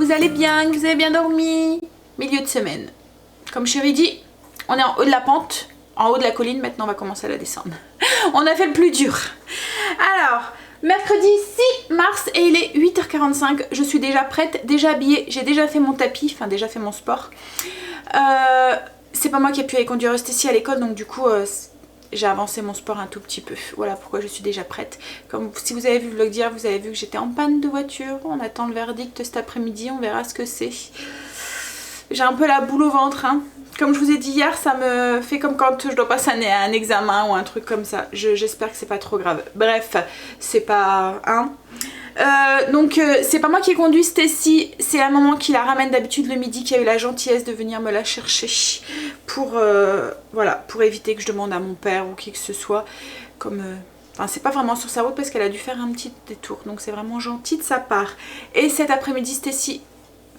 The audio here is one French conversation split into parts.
vous allez bien, que vous avez bien dormi. Milieu de semaine. Comme chérie dit, on est en haut de la pente, en haut de la colline, maintenant on va commencer à la descendre. On a fait le plus dur. Alors, mercredi 6 mars et il est 8h45, je suis déjà prête, déjà habillée, j'ai déjà fait mon tapis, enfin déjà fait mon sport. C'est pas moi qui ai pu aller conduire Stécie à l'école, donc du coup j'ai avancé mon sport un tout petit peu. Voilà pourquoi je suis déjà prête. Comme si vous avez vu le vlog d'hier, vous avez vu que j'étais en panne de voiture. On attend le verdict cet après-midi, on verra ce que c'est. J'ai un peu la boule au ventre, hein. Comme je vous ai dit hier, ça me fait comme quand je dois passer un examen ou un truc comme ça. J'espère que c'est pas trop grave. Bref, c'est pas... Hein. Donc c'est pas moi qui ai conduit Stécie, c'est la maman qui la ramène d'habitude le midi, qui a eu la gentillesse de venir me la chercher pour, voilà, pour éviter que je demande à mon père ou qui que ce soit. Comme... Enfin, c'est pas vraiment sur sa route parce qu'elle a dû faire un petit détour, donc c'est vraiment gentil de sa part. Et cet après-midi, Stécie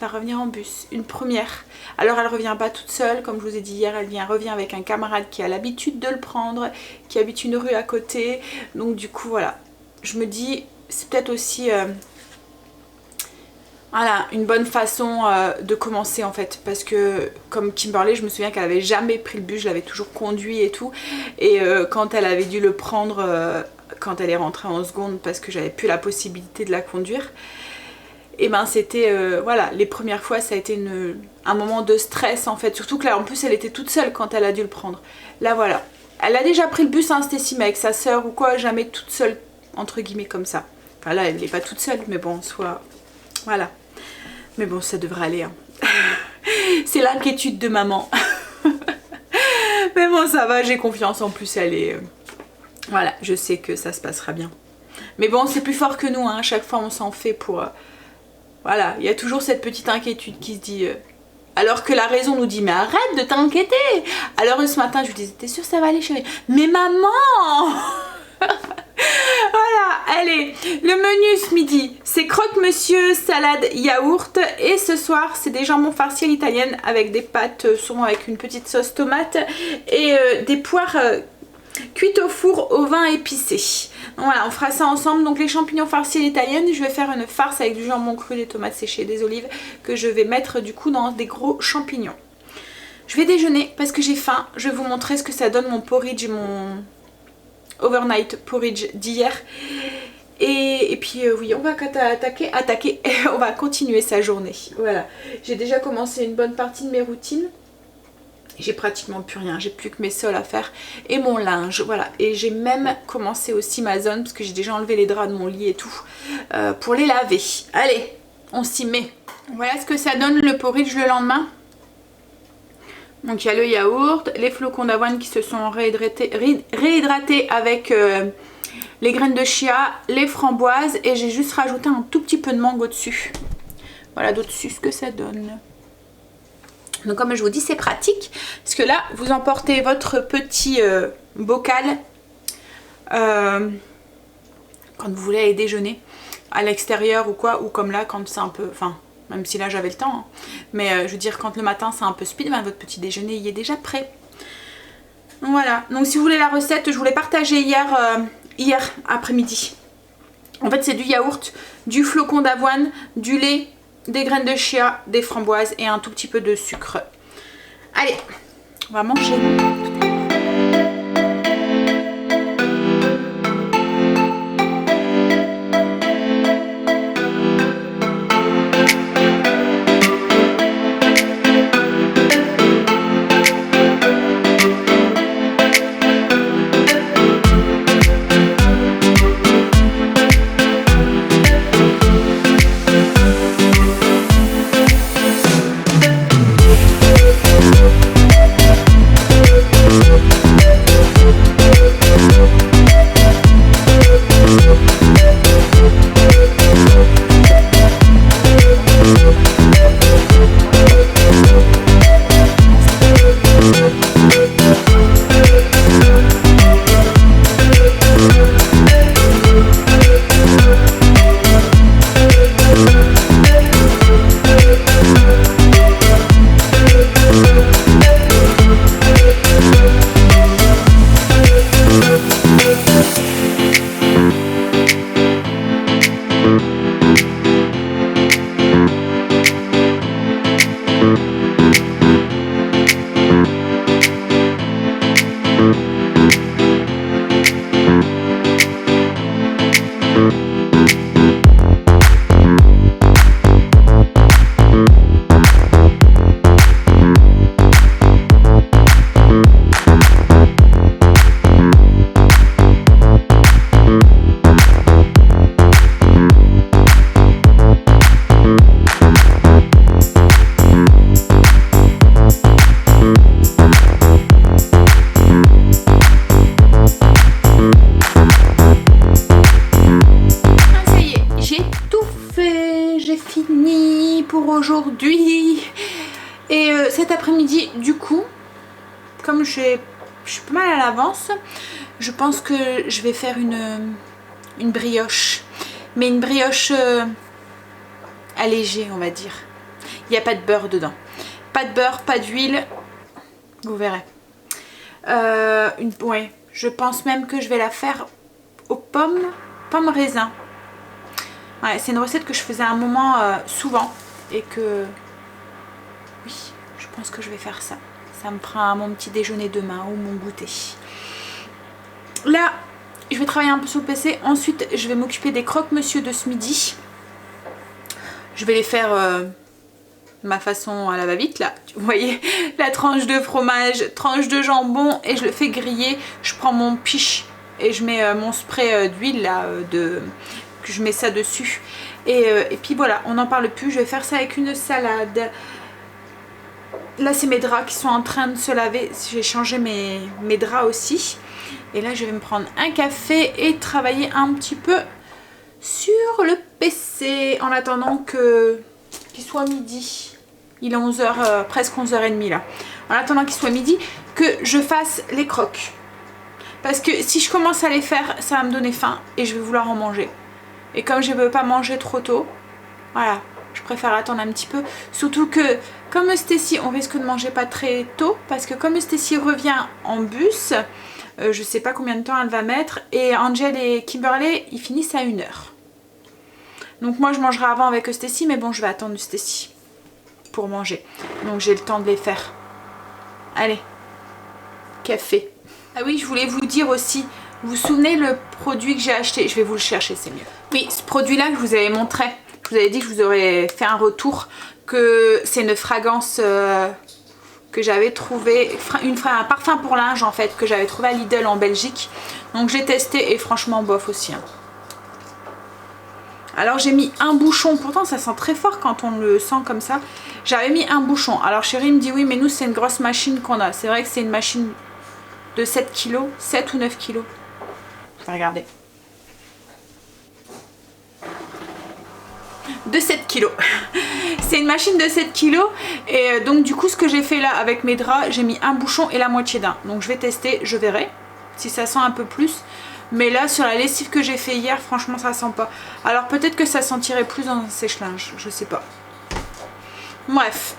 va revenir en bus, une première. Alors elle revient pas toute seule, comme je vous ai dit hier, elle revient avec un camarade qui a l'habitude de le prendre, qui habite une rue à côté. Donc du coup voilà, je me dis c'est peut-être aussi voilà, une bonne façon de commencer en fait, parce que comme Kimberley, je me souviens qu'elle avait jamais pris le bus, je l'avais toujours conduit et tout, et quand elle avait dû le prendre quand elle est rentrée en seconde parce que j'avais plus la possibilité de la conduire, et ben c'était voilà, les premières fois ça a été un moment de stress en fait, surtout que là en plus elle était toute seule quand elle a dû le prendre. Là voilà, elle a déjà pris le bus hein, Stécie, mais avec sa soeur ou quoi, jamais toute seule entre guillemets comme ça. Enfin là elle n'est pas toute seule, mais bon, soit voilà, mais bon ça devrait aller hein. C'est l'inquiétude de maman. Mais bon ça va, j'ai confiance, en plus elle est voilà, je sais que ça se passera bien. Mais bon c'est plus fort que nous hein. À chaque fois on s'en fait pour voilà, il y a toujours cette petite inquiétude qui se dit alors que la raison nous dit mais arrête de t'inquiéter. Alors ce matin je lui disais t'es sûre ça va aller chérie? Mais maman. Voilà, allez, le menu ce midi c'est croque-monsieur, salade, yaourt, et ce soir c'est des jambons farcis à l'italienne avec des pâtes saumon avec une petite sauce tomate et des poires cuites au four au vin épicé. Donc voilà, on fera ça ensemble. Donc les champignons farcis à l'italienne, je vais faire une farce avec du jambon cru, des tomates séchées, des olives que je vais mettre du coup dans des gros champignons. Je vais déjeuner parce que j'ai faim, je vais vous montrer ce que ça donne mon porridge, mon overnight porridge d'hier. Et puis oui, on va attaquer, on va continuer sa journée. Voilà, j'ai déjà commencé une bonne partie de mes routines. J'ai pratiquement plus rien, j'ai plus que mes sols à faire et mon linge, voilà. Et j'ai même commencé aussi ma zone parce que j'ai déjà enlevé les draps de mon lit et tout pour les laver. Allez, on s'y met. Voilà ce que ça donne le porridge le lendemain. Donc il y a le yaourt, les flocons d'avoine qui se sont réhydratés avec les graines de chia, les framboises, et j'ai juste rajouté un tout petit peu de mangue au-dessus. Voilà d'au-dessus ce que ça donne. Donc comme je vous dis c'est pratique parce que là vous emportez votre petit bocal quand vous voulez aller déjeuner à l'extérieur ou quoi, ou comme là quand c'est un peu, enfin même si là j'avais le temps hein, mais je veux dire quand le matin c'est un peu speed, ben, votre petit déjeuner il est déjà prêt. Donc voilà, donc si vous voulez la recette je vous l'ai partagée hier après-midi. En fait c'est du yaourt, du flocon d'avoine, du lait, des graines de chia, des framboises et un tout petit peu de sucre. Allez, on va manger. aujourd'hui. Et cet après-midi, du coup, comme je suis pas mal à l'avance, je pense que je vais faire une brioche. Mais une brioche allégée, on va dire. Il n'y a pas de beurre dedans. Pas de beurre, pas d'huile. Vous verrez. Ouais, je pense même que je vais la faire aux pommes raisin. Ouais, c'est une recette que je faisais à un moment souvent. Et que... Oui, je pense que je vais faire ça. Ça me fera mon petit déjeuner demain ou mon goûter. Là, je vais travailler un peu sur le PC. Ensuite, je vais m'occuper des croque-monsieur de ce midi. Je vais les faire ma façon à la va-vite là. Vous voyez, la tranche de fromage, tranche de jambon et je le fais griller. Je prends mon piche et je mets mon spray d'huile là, je mets ça dessus. Et puis voilà, on n'en parle plus. Je vais faire ça avec une salade. Là, c'est mes draps qui sont en train de se laver. J'ai changé mes draps aussi. Et là, je vais me prendre un café et travailler un petit peu sur le PC en attendant qu'il soit midi. Il est 11h, presque 11h30 là. En attendant qu'il soit midi, que je fasse les croques. Parce que si je commence à les faire, ça va me donner faim et je vais vouloir en manger. Et comme je ne veux pas manger trop tôt, voilà, je préfère attendre un petit peu. Surtout que, comme Stacy, on risque de manger pas très tôt. Parce que comme Stacy revient en bus, je sais pas combien de temps elle va mettre. Et Angel et Kimberley, ils finissent à 1h. Donc moi, je mangerai avant avec Stacy. Mais bon, je vais attendre Stacy pour manger. Donc j'ai le temps de les faire. Allez, café. Ah oui, je voulais vous dire aussi, vous vous souvenez le produit que j'ai acheté? Je vais vous le chercher, c'est mieux. Oui, ce produit-là que je vous avais montré. Je vous avais dit que je vous aurais fait un retour, que c'est une fragrance que j'avais trouvé, un parfum pour linge en fait, que j'avais trouvé à Lidl en Belgique. Donc j'ai testé et franchement bof aussi. Hein. Alors j'ai mis un bouchon, pourtant ça sent très fort quand on le sent comme ça. J'avais mis un bouchon. Alors chérie me dit oui mais nous c'est une grosse machine qu'on a. C'est vrai que c'est une machine de 7 kg, 7 ou 9 kg. Je vais regarder. De 7 kg. C'est une machine de 7 kg. Et donc du coup ce que j'ai fait là avec mes draps, j'ai mis un bouchon et la moitié d'un. Donc je vais tester, je verrai si ça sent un peu plus. Mais là sur la lessive que j'ai fait hier, franchement ça sent pas. Alors peut-être que ça sentirait plus dans un sèche-linge, je sais pas. Bref.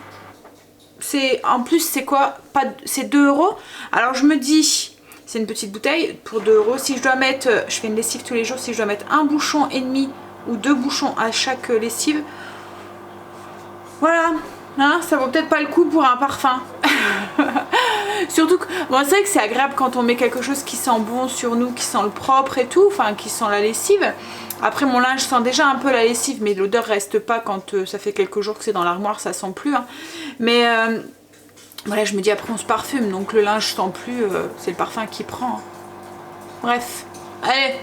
En plus c'est quoi? C'est 2 €. Alors je me dis, c'est une petite bouteille pour 2 €. Si je dois mettre, je fais une lessive tous les jours, si je dois mettre un bouchon et demi ou 2 bouchons à chaque lessive, voilà, hein, ça vaut peut-être pas le coup pour un parfum. Surtout que bon, c'est vrai que c'est agréable quand on met quelque chose qui sent bon sur nous, qui sent le propre et tout, enfin qui sent la lessive. Après mon linge sent déjà un peu la lessive, mais l'odeur reste pas quand ça fait quelques jours que c'est dans l'armoire, ça sent plus. Hein. Mais voilà, je me dis après on se parfume, donc le linge sent plus, c'est le parfum qui prend. Hein. Bref, allez,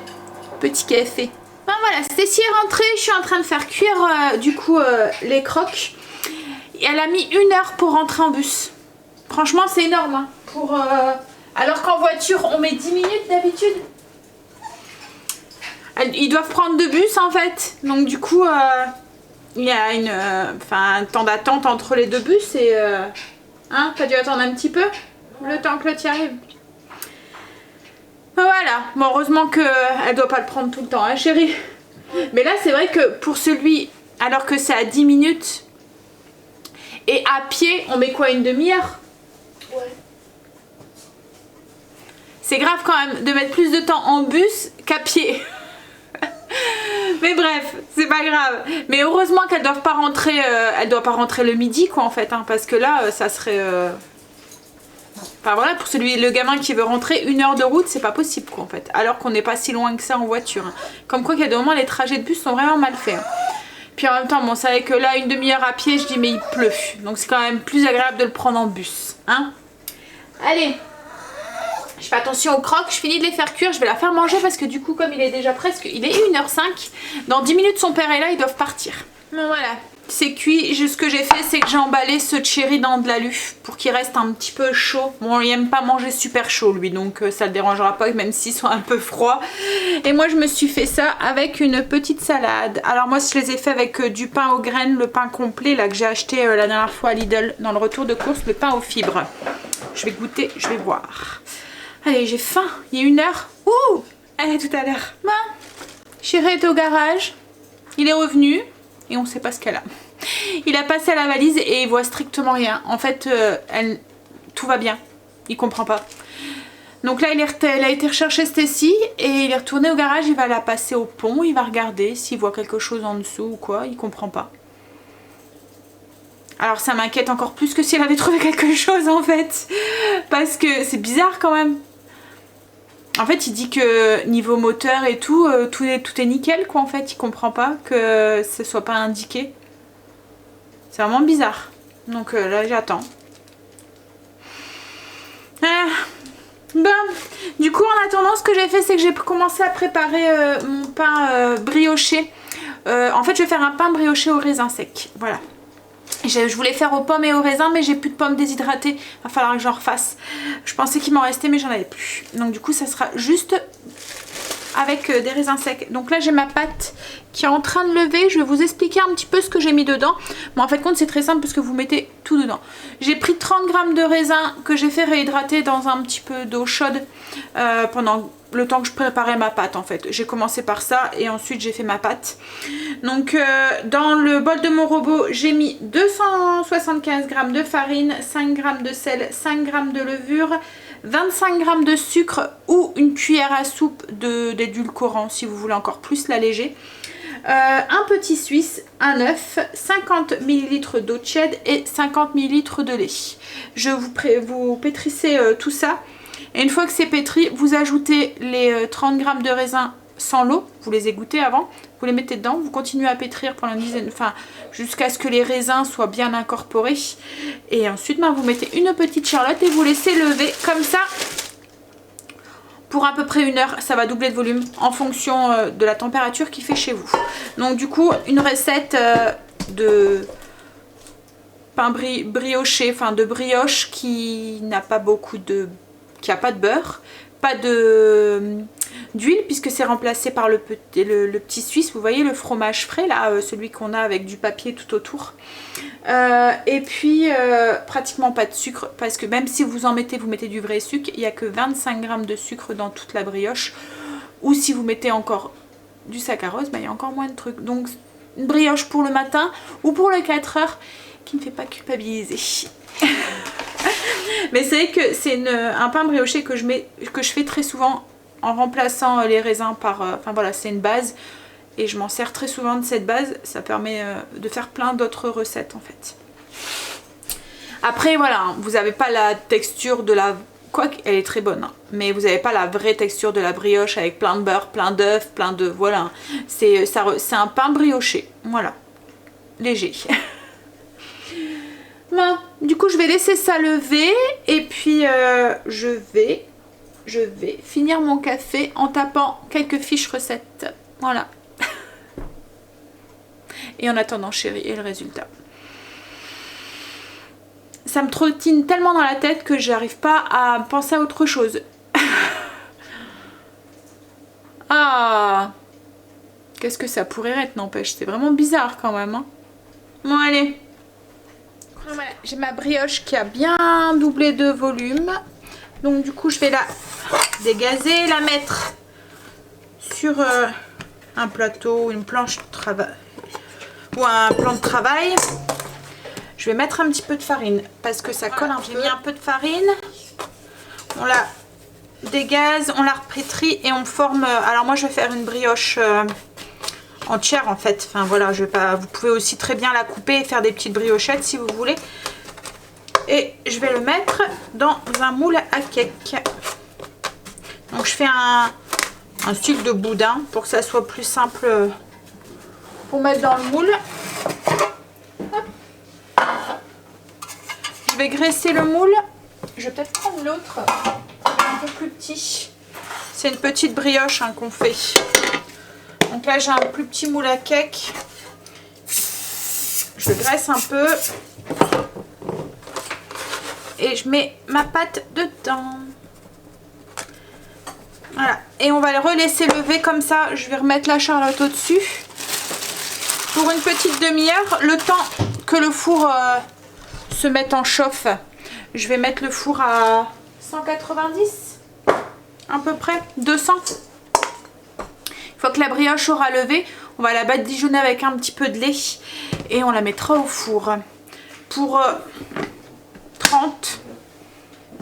petit café. Ben voilà, Stacy est rentrée, je suis en train de faire cuire du coup les croques. Et elle a mis 1 heure pour rentrer en bus. Franchement c'est énorme. Hein, alors qu'en voiture on met 10 minutes d'habitude. Ils doivent prendre 2 bus en fait. Donc du coup il y a un temps d'attente entre les 2 bus. Et hein, t'as dû attendre un petit peu le temps que l'autre y arrive. Voilà, bon, heureusement qu'elle doit pas le prendre tout le temps, hein, chérie. Mais là, c'est vrai que pour celui, alors que c'est à 10 minutes, et à pied, on met quoi, une demi-heure? Ouais. C'est grave quand même de mettre plus de temps en bus qu'à pied. Mais bref, c'est pas grave. Mais heureusement qu'elles doivent pas rentrer, elle doit pas rentrer le midi, quoi, en fait, hein, parce que là, ça serait... Enfin voilà, pour le gamin qui veut rentrer, 1 heure de route, c'est pas possible quoi en fait. Alors qu'on n'est pas si loin que ça en voiture. Hein. Comme quoi qu'il y a des moments, les trajets de bus sont vraiment mal faits. Hein. Puis en même temps, bon, c'est vrai que là, une demi-heure à pied, je dis mais il pleut. Donc c'est quand même plus agréable de le prendre en bus. Hein. Allez, je fais attention aux croques, je finis de les faire cuire, je vais la faire manger parce que du coup, comme il est déjà presque, il est 1h05, dans 10 minutes son père est là, ils doivent partir. Bon voilà, c'est cuit. Ce que j'ai fait, c'est que j'ai emballé ce cherry dans de l'alu pour qu'il reste un petit peu chaud. Bon, il aime pas manger super chaud lui, donc ça le dérangera pas même s'ils sont un peu froids. Et moi je me suis fait ça avec une petite salade. Alors moi je les ai fait avec du pain aux graines, le pain complet là que j'ai acheté la dernière fois à Lidl dans le retour de course, le pain aux fibres. Je vais goûter, je vais voir. Allez, j'ai faim, il est 1h. Ouh, allez, tout à l'heure. Bon, Chéri est au garage, il est revenu. Et on sait pas ce qu'elle a. Il a passé à la valise et il voit strictement rien. En fait, tout va bien. Il comprend pas. Donc là, il a été rechercher Stacy et il est retourné au garage. Il va la passer au pont. Il va regarder s'il voit quelque chose en dessous ou quoi. Il comprend pas. Alors ça m'inquiète encore plus que si elle avait trouvé quelque chose en fait. Parce que c'est bizarre quand même. En fait, il dit que niveau moteur et tout, tout est nickel quoi en fait. Il comprend pas que ce soit pas indiqué. C'est vraiment bizarre. Donc là, j'attends. Bon, du coup, en attendant, ce que j'ai fait, c'est que j'ai commencé à préparer mon pain brioché. En fait, je vais faire un pain brioché au raisin sec. Voilà. Je voulais faire aux pommes et aux raisins, mais j'ai plus de pommes déshydratées. Il va falloir que j'en refasse. Je pensais qu'il m'en restait, mais j'en avais plus. Donc du coup, ça sera juste avec des raisins secs. Donc là, j'ai ma pâte qui est en train de lever. Je vais vous expliquer un petit peu ce que j'ai mis dedans. Bon, en fait, compte, c'est très simple parce que vous mettez tout dedans. J'ai pris 30 g de raisins que j'ai fait réhydrater dans un petit peu d'eau chaude pendant le temps que je préparais ma pâte en fait. J'ai commencé par ça et ensuite j'ai fait ma pâte. Donc dans le bol de mon robot, j'ai mis 275 g de farine, 5 g de sel, 5 g de levure, 25 g de sucre ou une cuillère à soupe d'édulcorant si vous voulez encore plus l'alléger. Un petit suisse, un œuf, 50 ml d'eau tiède et 50 ml de lait. Vous pétrissez tout ça. Et une fois que c'est pétri, vous ajoutez les 30 g de raisins sans l'eau, vous les égouttez avant, vous les mettez dedans, vous continuez à pétrir pendant une dizaine, jusqu'à ce que les raisins soient bien incorporés. Et ensuite, vous mettez une petite charlotte et vous laissez lever comme ça pour à peu près 1 heure. Ça va doubler de volume en fonction de la température qu'il fait chez vous. Donc du coup, une recette de pain brioché, de brioche qui n'a pas beaucoup de... qui a pas de beurre, pas d'huile puisque c'est remplacé par le petit suisse, vous voyez le fromage frais là, celui qu'on a avec du papier tout autour. Et puis pratiquement pas de sucre parce que même si vous en mettez, vous mettez du vrai sucre, il n'y a que 25 g de sucre dans toute la brioche. Ou si vous mettez encore du saccharose, il y a encore moins de trucs. Donc une brioche pour le matin ou pour les 4 heures qui ne fait pas culpabiliser. Mais c'est vrai que c'est un pain brioché que je fais très souvent en remplaçant les raisins par... voilà, c'est une base et je m'en sers très souvent de cette base. Ça permet de faire plein d'autres recettes en fait. Après voilà, vous n'avez pas la texture de la... Quoique elle est très bonne, hein, mais vous n'avez pas la vraie texture de la brioche avec plein de beurre, plein d'œufs, plein de... Voilà, c'est un pain brioché, voilà, léger. Bon, du coup je vais laisser ça lever et puis je vais finir mon café en tapant quelques fiches recettes. Voilà. Et en attendant chérie et le résultat. Ça me trottine tellement dans la tête que j'arrive pas à penser à autre chose. Ah, qu'est-ce que ça pourrait être, n'empêche. C'est vraiment bizarre quand même. Hein. Bon allez. Voilà, j'ai ma brioche qui a bien doublé de volume. Donc du coup je vais la dégazer, la mettre sur un plateau, une planche de travail ou un plan de travail. Je vais mettre un petit peu de farine parce que ça colle un peu. J'ai mis un peu de farine. On la dégaze, on la repétrit et on forme... Alors moi je vais faire une brioche... entière en fait, voilà, vous pouvez aussi très bien la couper et faire des petites briochettes si vous voulez. Et je vais le mettre dans un moule à cake. Donc je fais un style de boudin pour que ça soit plus simple pour mettre dans le moule. Hop. Je vais graisser le moule. Je vais peut-être prendre l'autre, un peu plus petit. C'est une petite brioche qu'on fait. Donc là j'ai un plus petit moule à cake. Je graisse un peu. Et je mets ma pâte dedans. Voilà. Et on va le relaisser lever comme ça. Je vais remettre la charlotte au-dessus. Pour une petite demi-heure, le temps que le four se mette en chauffe. Je vais mettre le four à 190 à peu près, 200. Une fois que la brioche aura levé, on va la badigeonner avec un petit peu de lait et on la mettra au four pour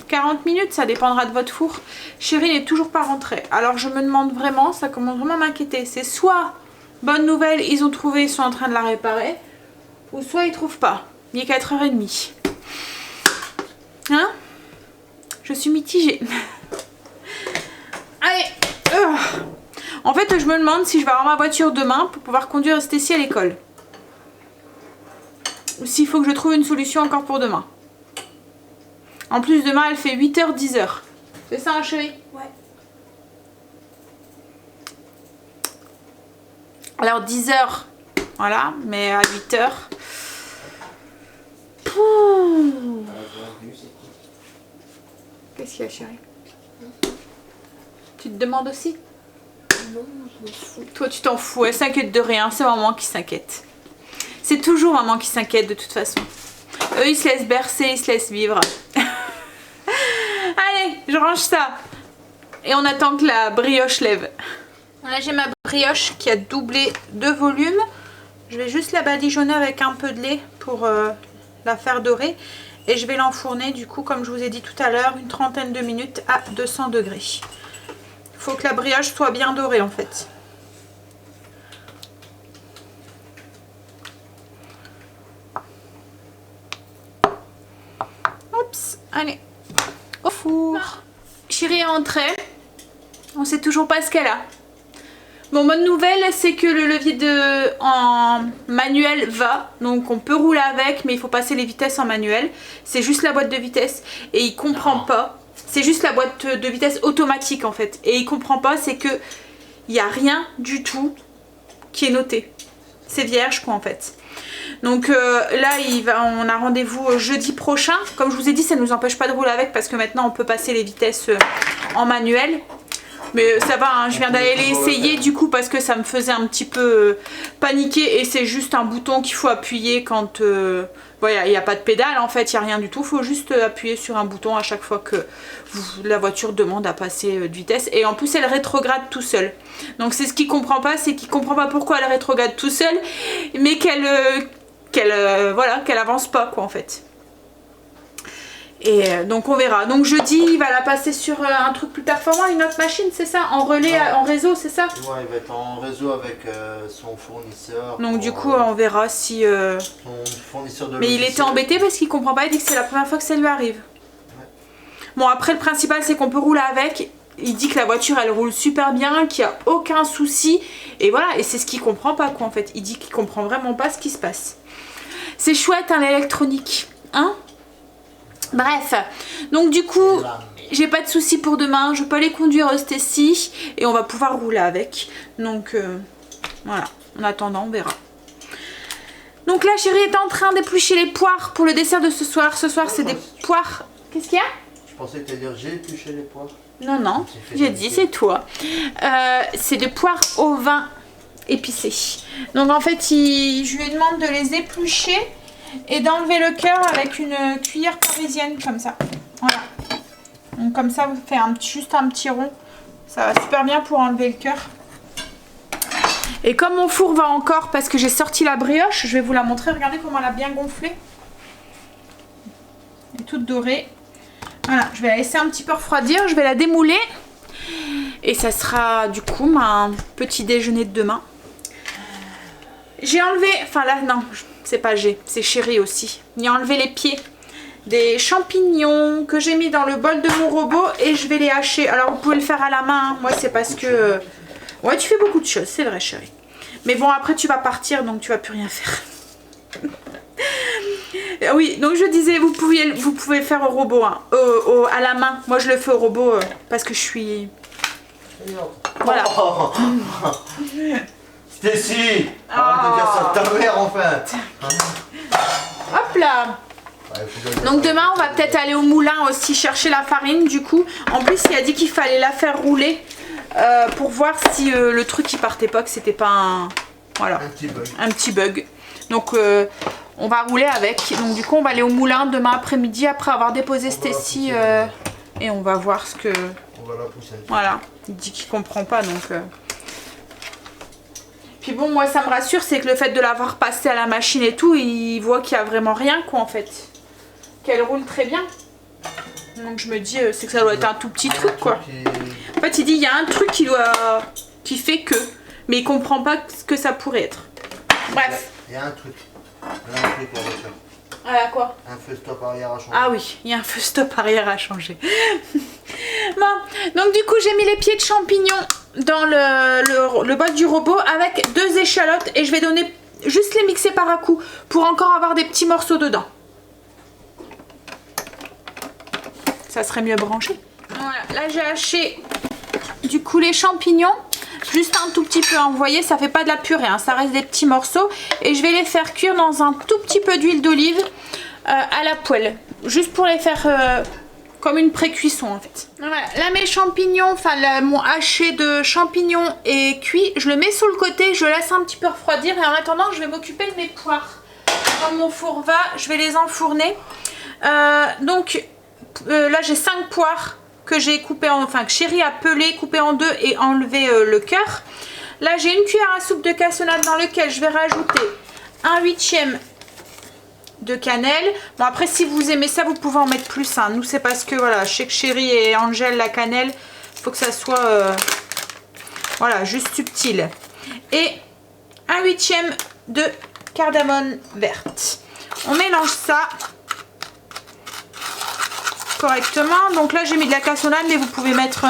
40 minutes, ça dépendra de votre four. Chérie n'est toujours pas rentrée. Alors je me demande vraiment, ça commence vraiment à m'inquiéter. C'est soit, bonne nouvelle, ils ont trouvé, ils sont en train de la réparer, ou soit ils trouvent pas. Il est 4h30. Hein? Je suis mitigée. Allez. En fait, je me demande si je vais avoir ma voiture demain pour pouvoir conduire Stécie à l'école. Ou s'il faut que je trouve une solution encore pour demain. En plus, demain, elle fait 8h, 10h. C'est ça, hein, chérie? Ouais. Alors, 10h, voilà, mais à 8h... Qu'est-ce qu'il y a, chérie? Tu te demandes aussi? Non, je m'en fous. Toi, tu t'en fous, elle s'inquiète de rien, c'est maman qui s'inquiète. C'est toujours maman qui s'inquiète de toute façon. Eux, ils se laissent bercer, ils se laissent vivre. Allez, je range ça. Et on attend que la brioche lève. Là, j'ai ma brioche qui a doublé de volume. Je vais juste la badigeonner avec un peu de lait pour la faire dorer. Et je vais l'enfourner, du coup, comme je vous ai dit tout à l'heure, une trentaine de minutes à 200 degrés. Il faut que la brioche soit bien dorée, en fait. Oups, allez, au four. Chérie est rentrée. On sait toujours pas ce qu'elle a. Bon, bonne nouvelle, c'est que le levier en manuel va. Donc on peut rouler avec, mais il faut passer les vitesses en manuel. C'est juste la boîte de vitesse. Et il comprend pas. C'est juste la boîte de vitesse automatique en fait. Et il comprend pas, c'est que il n'y a rien du tout qui est noté. C'est vierge quoi en fait. Donc là, on a rendez-vous jeudi prochain. Comme je vous ai dit, ça ne nous empêche pas de rouler avec parce que maintenant on peut passer les vitesses en manuel. Mais ça va, hein, je viens d'aller l'essayer du coup parce que ça me faisait un petit peu paniquer. Et c'est juste un bouton qu'il faut appuyer quand... voilà, il n'y a pas de pédale en fait, il n'y a rien du tout. Il faut juste appuyer sur un bouton à chaque fois que la voiture demande à passer de vitesse. Et en plus, elle rétrograde tout seul. Donc c'est ce qu'il ne comprend pas, c'est qu'il ne comprend pas pourquoi elle rétrograde tout seul. Mais voilà, qu'elle avance pas quoi en fait. Et donc on verra. Donc jeudi il va la passer sur un truc plus performant, une autre machine, c'est ça? En relais, en réseau, c'est ça? Ouais, il va être en réseau avec son fournisseur. Donc du coup on verra si... Son fournisseur de Mais il logiciels. était embêté parce qu'il comprend pas, il dit que c'est la première fois que ça lui arrive. Ouais. Bon après le principal c'est qu'on peut rouler avec. Il dit que la voiture elle roule super bien, qu'il n'y a aucun souci. Et voilà, et c'est ce qu'il comprend pas quoi en fait. Il dit qu'il comprend vraiment pas ce qui se passe. C'est chouette hein, l'électronique. Hein? Bref, donc du coup, j'ai pas de soucis pour demain, je peux aller conduire Stécie et on va pouvoir rouler avec. Donc voilà, en attendant, on verra. Donc là, chérie est en train d'éplucher les poires pour le dessert de ce soir. Ce soir, c'est des poires... Qu'est-ce qu'il y a? Je pensais que tu allais dire j'ai épluché les poires. Non, non, j'ai dit c'est toi. C'est des poires au vin épicé. Donc en fait, je lui demande de les éplucher et d'enlever le cœur avec une cuillère parisienne comme ça. Voilà. Donc comme ça, vous faites juste un petit rond. Ça va super bien pour enlever le cœur. Et comme mon four va encore, parce que j'ai sorti la brioche, je vais vous la montrer. Regardez comment elle a bien gonflé. Elle est toute dorée. Voilà, je vais la laisser un petit peu refroidir. Je vais la démouler. Et ça sera du coup ma petit déjeuner de demain. J'ai enlevé, enfin là non, c'est pas c'est chéri aussi. Il a enlevé les pieds des champignons que j'ai mis dans le bol de mon robot et je vais les hacher. Alors vous pouvez le faire à la main, hein. Moi c'est parce que... Ouais tu fais beaucoup de choses, c'est vrai chérie. Mais bon après tu vas partir donc tu vas plus rien faire. Oui donc je disais vous pouvez faire au robot, hein. À la main. Moi je le fais au robot parce que je suis... Voilà. Stacy, arrête de dire ça à ta mère enfin. Hop là. Donc demain on va peut-être aller au moulin aussi chercher la farine du coup. En plus il a dit qu'il fallait la faire rouler pour voir si le truc qui partait pas, que c'était pas un... Voilà, un petit bug. Donc on va rouler avec. Donc du coup on va aller au moulin demain après-midi après avoir déposé Stacy et on va voir ce que... On va la pousser. Voilà, il dit qu'il comprend pas donc... Puis bon, moi ça me rassure, c'est que le fait de l'avoir passé à la machine et tout, il voit qu'il y a vraiment rien quoi en fait. Qu'elle roule très bien. Donc je me dis, c'est que ça doit être un tout petit truc quoi. En fait il dit, il y a un truc qui fait que, mais il comprend pas ce que ça pourrait être. Bref. Il y a un truc. Il y a un truc la voiture. Ah quoi? Un feu stop arrière à changer. Ah oui, il y a un feu stop arrière à changer. Bon, donc du coup j'ai mis les pieds de champignons dans le bol du robot avec 2 échalotes et je vais donner juste les mixer par à coup pour encore avoir des petits morceaux dedans. Ça serait mieux branché. Voilà, là j'ai haché du coup les champignons. Juste un tout petit peu, hein. Vous voyez ça fait pas de la purée, hein. Ça reste des petits morceaux et je vais les faire cuire dans un tout petit peu d'huile d'olive à la poêle. Juste pour les faire comme une pré-cuisson en fait. Voilà, là mes champignons, enfin mon haché de champignons est cuit. Je le mets sur le côté, je le laisse un petit peu refroidir et en attendant je vais m'occuper de mes poires. Quand mon four va, je vais les enfourner. Donc là j'ai 5 poires que j'ai coupé enfin que Chéri a pelé, coupé en 2 et enlevé le cœur. Là j'ai une cuillère à soupe de cassonade dans lequel je vais rajouter 1/8 de cannelle. Bon après si vous aimez ça vous pouvez en mettre plus, hein. Nous c'est parce que voilà, je sais que Chéri et Angèle la cannelle, faut que ça soit voilà, juste subtil. Et 1/8 de cardamome verte. On mélange ça correctement. Donc là j'ai mis de la cassonade mais vous pouvez mettre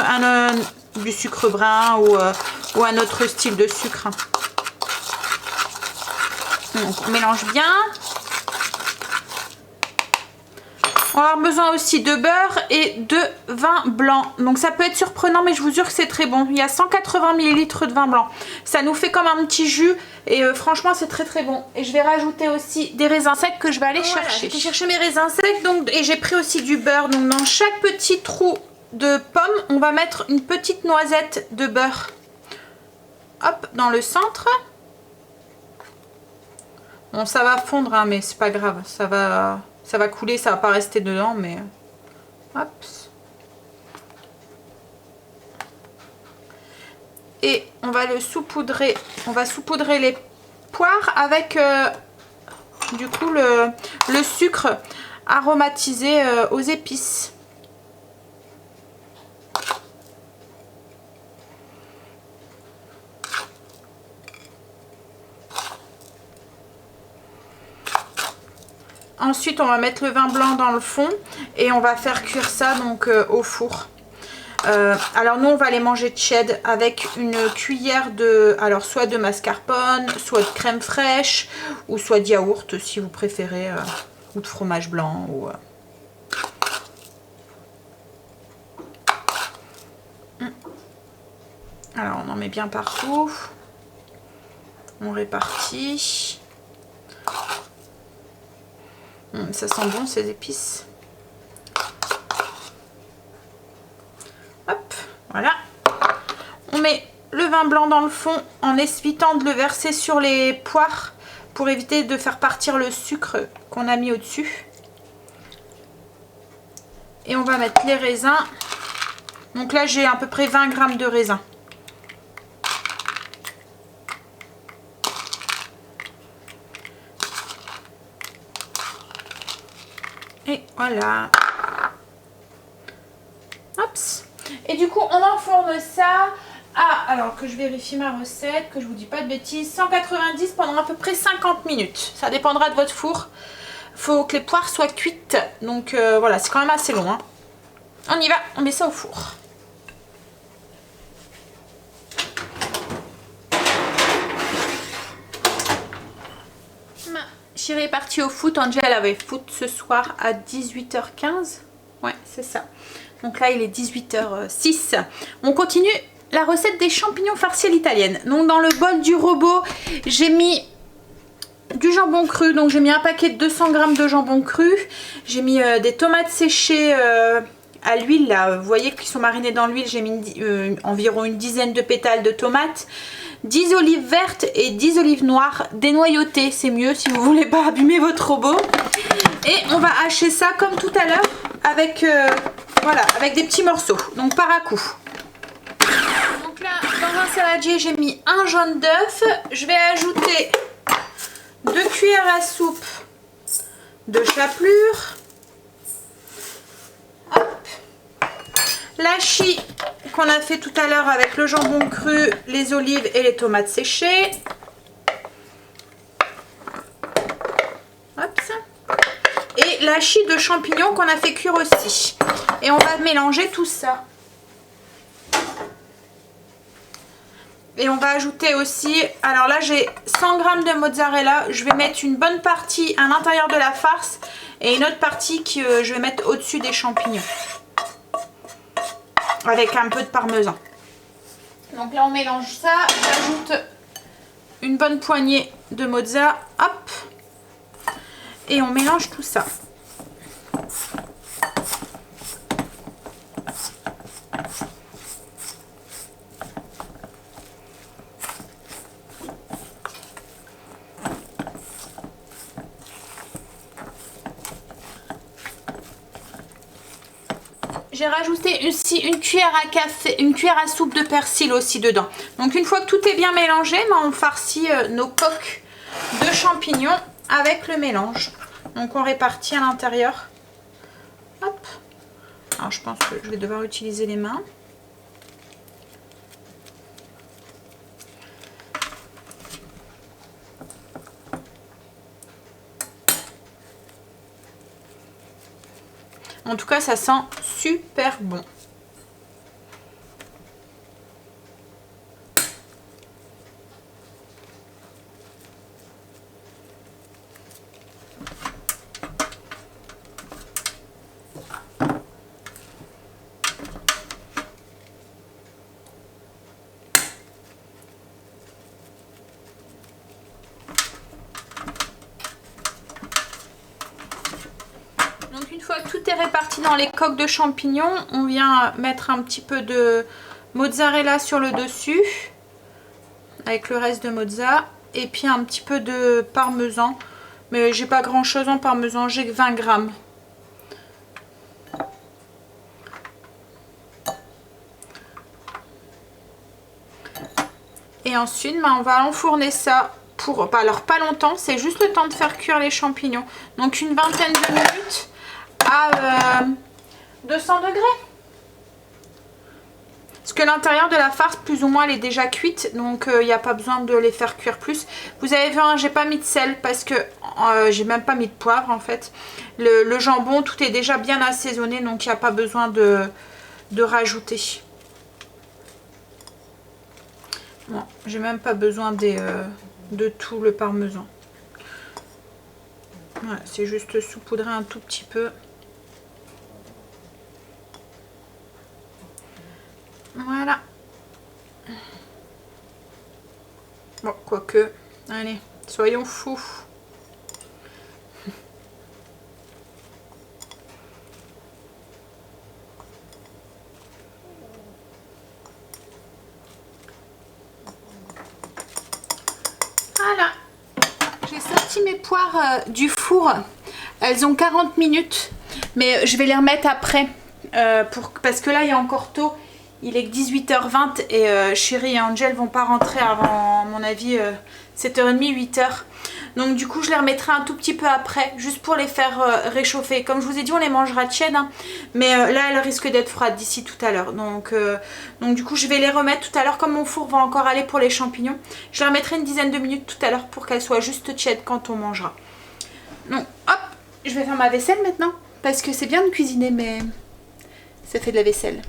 du sucre brun ou un autre style de sucre. Donc on mélange bien. On va avoir besoin aussi de beurre et de vin blanc. Donc ça peut être surprenant mais je vous jure que c'est très bon. Il y a 180 ml de vin blanc. Ça nous fait comme un petit jus et franchement c'est très très bon. Et je vais rajouter aussi des raisins secs que je vais aller chercher. J'ai cherché mes raisins secs donc, et j'ai pris aussi du beurre. Donc dans chaque petit trou de pomme on va mettre une petite noisette de beurre. Hop, dans le centre. Bon ça va fondre hein, mais c'est pas grave. Ça va couler, ça va pas rester dedans, mais hop. Et on va le saupoudrer. On va saupoudrer les poires avec du coup le sucre aromatisé aux épices. Ensuite, on va mettre le vin blanc dans le fond et on va faire cuire ça donc au four. Alors nous, on va les manger tièdes avec une cuillère de, alors soit de mascarpone, soit de crème fraîche ou soit de yaourt si vous préférez, ou de fromage blanc. Ou, Alors on en met bien partout. On répartit. Ça sent bon ces épices. Hop, voilà. On met le vin blanc dans le fond en évitant de le verser sur les poires pour éviter de faire partir le sucre qu'on a mis au-dessus. Et on va mettre les raisins. Donc là j'ai à peu près 20 g de raisins. Et voilà. Hops. Et du coup, on enfourne ça à, alors que je vérifie ma recette, que je vous dis pas de bêtises, 190 pendant à peu près 50 minutes. Ça dépendra de votre four. Faut que les poires soient cuites. Donc voilà, c'est quand même assez long. Hein. On y va, on met ça au four. Chéri est partie au foot. Angel avait foot ce soir à 18h15. Ouais, c'est ça. Donc là, il est 18h06. On continue la recette des champignons farcis à l'italienne. Donc dans le bol du robot, j'ai mis du jambon cru. Donc j'ai mis un paquet de 200 g de jambon cru. J'ai mis des tomates séchées à l'huile. Là, vous voyez qu'ils sont marinés dans l'huile. J'ai mis environ une dizaine de pétales de tomates. 10 olives vertes et 10 olives noires dénoyautées. C'est mieux si vous voulez pas abîmer votre robot. Et on va hacher ça comme tout à l'heure avec, voilà, avec des petits morceaux. Donc par à coup. Donc là, dans un saladier, j'ai mis un jaune d'œuf. Je vais ajouter 2 cuillères à soupe de chapelure. Hop. L'hachis qu'on a fait tout à l'heure avec le jambon cru, les olives et les tomates séchées. Hop. Et l'hachis de champignons qu'on a fait cuire aussi. Et on va mélanger tout ça. Et on va ajouter aussi, alors là j'ai 100 g de mozzarella, je vais mettre une bonne partie à l'intérieur de la farce et une autre partie que je vais mettre au-dessus des champignons. Avec un peu de parmesan. Donc là on mélange ça, j'ajoute une bonne poignée de mozza, hop, et on mélange tout ça. J'ai rajouté aussi une cuillère à café, une cuillère à soupe de persil aussi dedans. Donc une fois que tout est bien mélangé, on farcit nos coques de champignons avec le mélange. Donc on répartit à l'intérieur. Hop. Alors je pense que je vais devoir utiliser les mains. En tout cas, ça sent super bon. Tout est réparti dans les coques de champignons. On vient mettre un petit peu de mozzarella sur le dessus avec le reste de mozza et puis un petit peu de parmesan, mais j'ai pas grand chose en parmesan, j'ai que 20 g. Et ensuite on va enfourner ça pour, alors pas longtemps, c'est juste le temps de faire cuire les champignons, donc une vingtaine de minutes à 200 degrés. Parce que l'intérieur de la farce, plus ou moins, elle est déjà cuite. Donc, il n'y a pas besoin de les faire cuire plus. Vous avez vu, hein, j'ai pas mis de sel parce que j'ai même pas mis de poivre, en fait. Le jambon, tout est déjà bien assaisonné. Donc, il n'y a pas besoin de rajouter. Bon, j'ai même pas besoin de tout le parmesan. Voilà, c'est juste saupoudrer un tout petit peu. Voilà. Bon, quoique. Allez, soyons fous. Voilà. J'ai sorti mes poires du four. Elles ont 40 minutes. Mais je vais les remettre après. Parce que là, il est encore tôt. Il est que 18h20 et Chérie et Angel vont pas rentrer avant, à mon avis, 7h30, 8h. Donc du coup, je les remettrai un tout petit peu après, juste pour les faire réchauffer. Comme je vous ai dit, on les mangera tièdes, hein, mais là, elles risquent d'être froides d'ici tout à l'heure. Donc du coup, je vais les remettre tout à l'heure, comme mon four va encore aller pour les champignons. Je les remettrai une dizaine de minutes tout à l'heure pour qu'elles soient juste tièdes quand on mangera. Donc hop, je vais faire ma vaisselle maintenant, parce que c'est bien de cuisiner, mais ça fait de la vaisselle.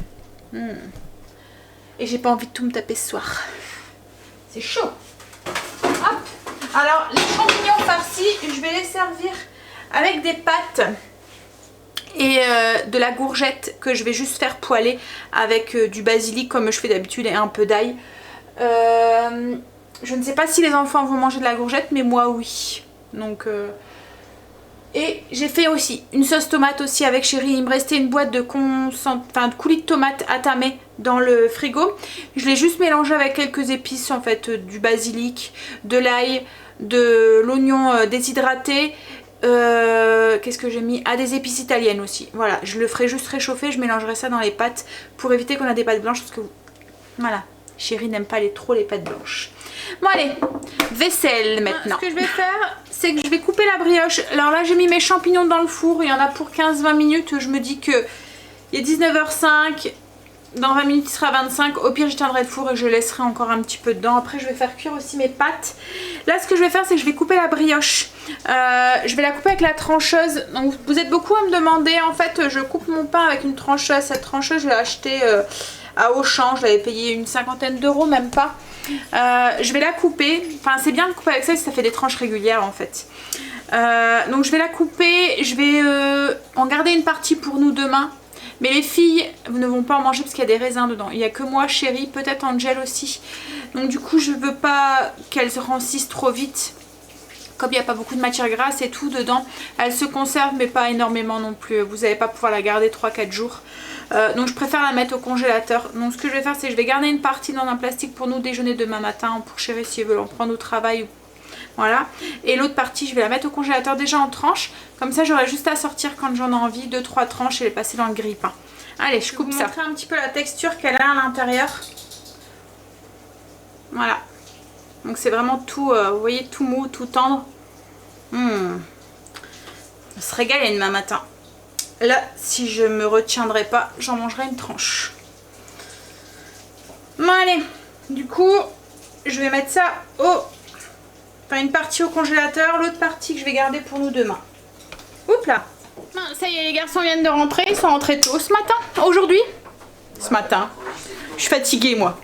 Et j'ai pas envie de tout me taper ce soir. C'est chaud. Hop. Alors les champignons farcis, je vais les servir avec des pâtes et de la courgette que je vais juste faire poêler avec du basilic comme je fais d'habitude et un peu d'ail. Je ne sais pas si les enfants vont manger de la courgette, mais moi oui. Donc et j'ai fait aussi une sauce tomate aussi avec Chéri. Il me restait une boîte de coulis de tomates à tamer dans le frigo. Je l'ai juste mélangé avec quelques épices en fait, du basilic, de l'ail, de l'oignon déshydraté. Qu'est-ce que j'ai mis? Ah, des épices italiennes aussi. Voilà, je le ferai juste réchauffer, je mélangerai ça dans les pâtes pour éviter qu'on a des pâtes blanches parce que voilà, Chéri n'aime pas trop les pâtes blanches. Bon allez, vaisselle maintenant. Ce que je vais faire, c'est que je vais couper la brioche. Alors là j'ai mis mes champignons dans le four, il y en a pour 15-20 minutes. Je me dis que il est 19h05, dans 20 minutes il sera 25. Au pire je tiendrai le four et je laisserai encore un petit peu dedans. Après je vais faire cuire aussi mes pâtes. Là ce que je vais faire c'est que je vais couper la brioche. Je vais la couper avec la trancheuse. Donc vous êtes beaucoup à me demander, en fait je coupe mon pain avec une trancheuse. Cette trancheuse je l'ai achetée à Auchan, je l'avais payé une 50aine d'euros, même pas. Je vais la couper, enfin c'est bien de couper avec ça fait des tranches régulières en fait. Donc je vais la couper, je vais en garder une partie pour nous demain. Mais les filles ne vont pas en manger parce qu'il y a des raisins dedans. Il n'y a que moi, Chéri, peut-être Angel aussi. Donc du coup je veux pas qu'elles se rancissent trop vite. Comme il n'y a pas beaucoup de matière grasse et tout dedans, elle se conserve mais pas énormément non plus. Vous n'allez pas pouvoir la garder 3-4 jours. Donc je préfère la mettre au congélateur. Donc ce que je vais faire c'est que je vais garder une partie dans un plastique pour nous déjeuner demain matin. Pour Chéri si elle veut en prendre au travail. Voilà. Et l'autre partie je vais la mettre au congélateur déjà en tranches. Comme ça j'aurai juste à sortir quand j'en ai envie. 2-3 tranches et les passer dans le grille-pain. Allez, je coupe ça. Je vais vous montrer un petit peu la texture qu'elle a à l'intérieur. Voilà. Donc c'est vraiment tout, vous voyez, tout mou, tout tendre. On se régale demain matin. Là, si je me retiendrai pas, j'en mangerai une tranche. Bon allez, du coup, je vais mettre ça enfin une partie au congélateur, l'autre partie que je vais garder pour nous demain. Oups là. Ça y est, les garçons viennent de rentrer, ils sont rentrés tôt ce matin, aujourd'hui. Ce matin. Je suis fatiguée moi.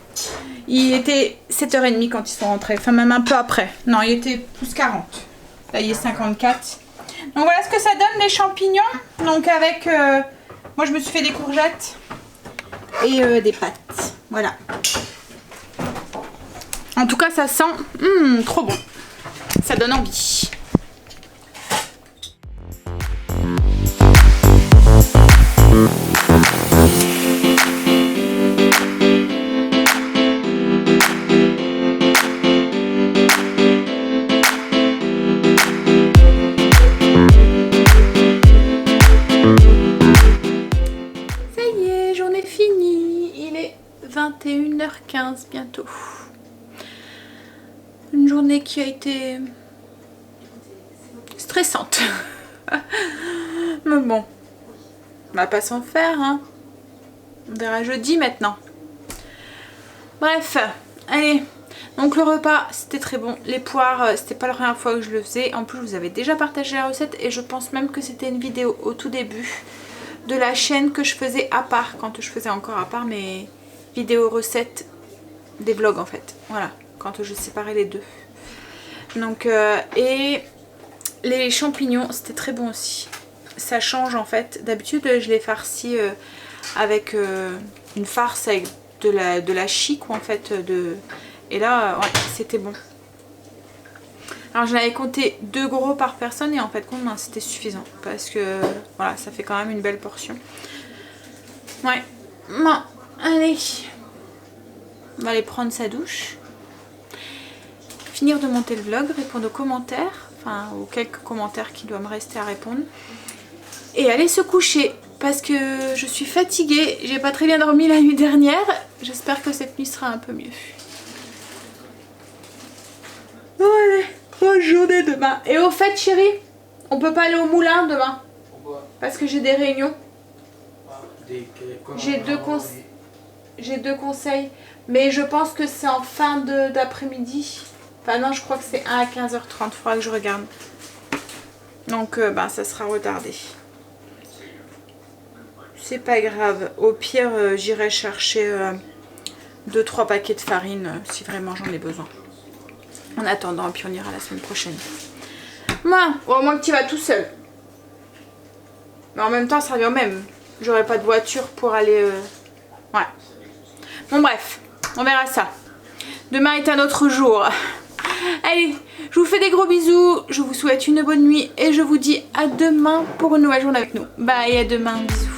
Il était 7h30 quand ils sont rentrés, enfin même un peu après. Non, il était plus 40. Là, il est 54. Donc voilà ce que ça donne, les champignons. Donc avec, moi je me suis fait des courgettes et des pâtes. Voilà. En tout cas, ça sent trop bon. Ça donne envie. Journée finie, il est 21h15 bientôt. Une journée qui a été stressante. Mais bon, on va pas s'en faire, hein. On verra jeudi maintenant. Bref, allez. Donc le repas, c'était très bon. Les poires, c'était pas la première fois que je le faisais. En plus, je vous avais déjà partagé la recette et je pense même que c'était une vidéo au tout début de la chaîne que je faisais à part, quand je faisais encore à part mes vidéos recettes des vlogs en fait. Voilà, quand je séparais les deux. Donc, et les champignons, c'était très bon aussi. Ça change en fait. D'habitude, je les farcis avec une farce avec de la chie quoi en fait. Et là, ouais, c'était bon. Alors j'en avais compté 2 gros par personne et en fait c'était suffisant parce que voilà, ça fait quand même une belle portion. Ouais, bon, allez, on va aller prendre sa douche, finir de monter le vlog, répondre aux commentaires, enfin aux quelques commentaires qui doivent me rester à répondre et aller se coucher parce que je suis fatiguée, j'ai pas très bien dormi la nuit dernière, j'espère que cette nuit sera un peu mieux. Bon allez. Bonne journée demain. Et au fait Chéri, on peut pas aller au moulin demain. Pourquoi? Parce que j'ai des réunions. J'ai deux conseils. Mais je pense que c'est en fin d'après-midi. Enfin non, je crois que c'est 1 à 15h30. Faudra que je regarde. Donc ça sera retardé. C'est pas grave. Au pire, j'irai chercher 2-3 paquets de farine si vraiment j'en ai besoin. En attendant, puis on ira la semaine prochaine. Moi, au moins que tu vas tout seul. Mais en même temps, ça revient au même. J'aurais pas de voiture pour aller... Ouais. Bon bref, on verra ça. Demain est un autre jour. Allez, je vous fais des gros bisous. Je vous souhaite une bonne nuit. Et je vous dis à demain pour une nouvelle journée avec nous. Bye, à demain. Bisous.